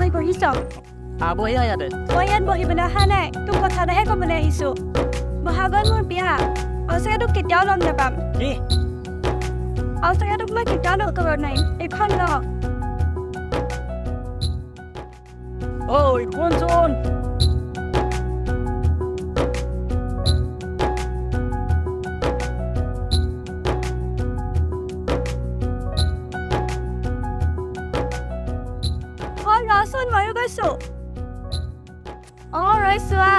বহিছ বহি ইয়াতে মই ইয়াত বহিবলৈ অহা নাই তোক কথা এটাহে ক'বলৈ আহিছোঁ বহাগত মোৰ বিয়া আৰু চাগে তোক কেতিয়াও লগ নাপাম আৰু চাগে তোক মই কেতিয়াও লগ কৰিব নোৱাৰিম এইখন ল ঐ কোনজন ৰচোন ময়ো গৈছোঁ ৰৈছোৱা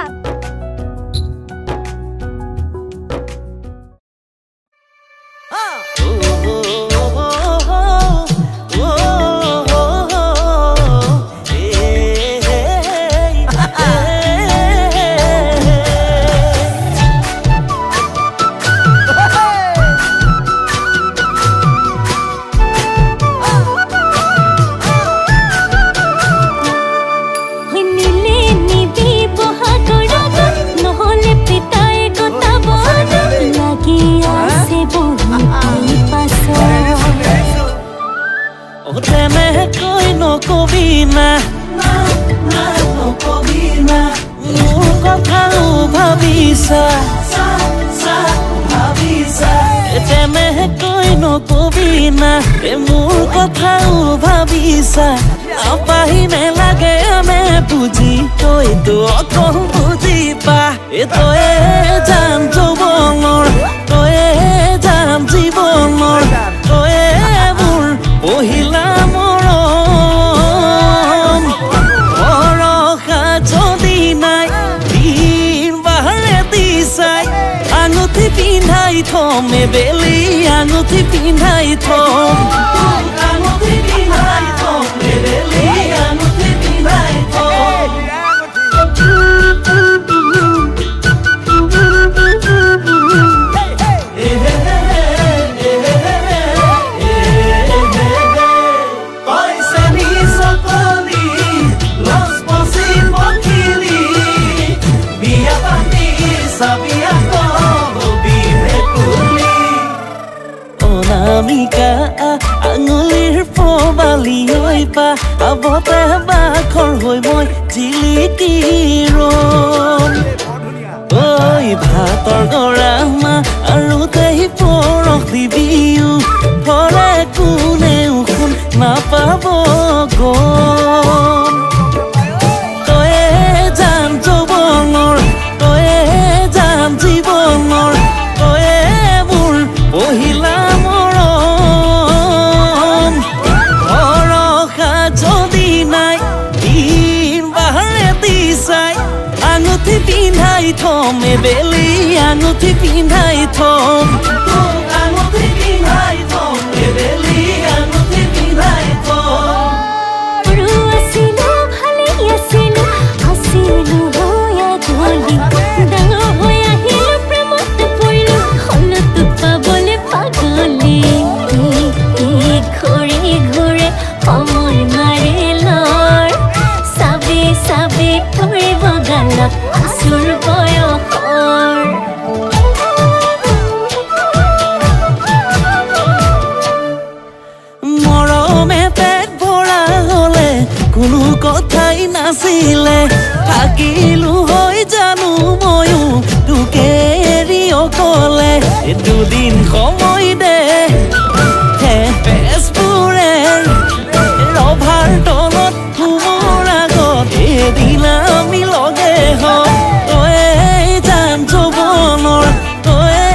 মোৰ কথাও ভাবিছা আপাহিনে লাগে আমি বুজি তইতো অকল বুজি পা তয়ে জান যৌৱনৰ তয়ে জান জীৱনৰ তয়ে মোৰ পহিলা মৰম ভৰসা যদি নাই দিন বাহাৰে দি চাই আঙুঠি পিন্ধাই থম বেলি আঙুঠি পিন্ধাই থম আঙুঠি পিন্ধাই থম বেলি আঙুঠি পিন্ধাই থম আঙুলিৰ পবালি ঐ পা আবতে বাখৰ হৈ মই জিলিকি ৰম ঐ ভাতৰ গৰা মা আৰু তেহি পৰশ দিবিও ফলে কোনেও শুন নাপাব গম তয়ে জান যৌৱনৰ তয়ে জান জীৱনৰ তয়ে মোৰ পহিলা আঙুঠি পিন্ধাই থম বেলি আঙুঠি পিন্ধাই থম আঙুঠি পিন্ধাই থম বেলি আঙুঠি পিন্ধাই থম আছিলো ভালে আছিলো আছিলো হয়া গলি ডাঙৰ হৈ আহিলো প্ৰেমত পৰিলো হলো তোক পাবলে পাগলি ঘূৰি ঘূৰে সময় মাৰে লৰ চাবে চাবে কৰিব গালত আচুৰ বয়সৰ মৰমে পেট ভৰা হলে কোনো কথাই নাছিলে থাকিলো হৈ জানো ময়ো তোকে এৰি অকলে দুদিন সময় দে পেচপুৰে ৰভাৰ তলত মোৰ আগত এদিন আমি লগে হওঁ তয়ে জান যৌৱনৰ তয়ে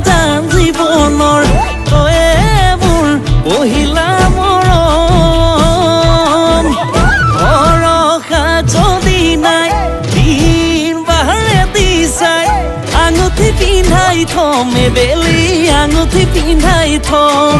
জান জীৱনৰ তয়ে মোৰ পহিলা মৰম ভৰসা যদি নাই দিন বাহাৰে দি চাই আঙুঠি পিন্ধাই থম বেলি আঙুঠি পিন্ধাই থম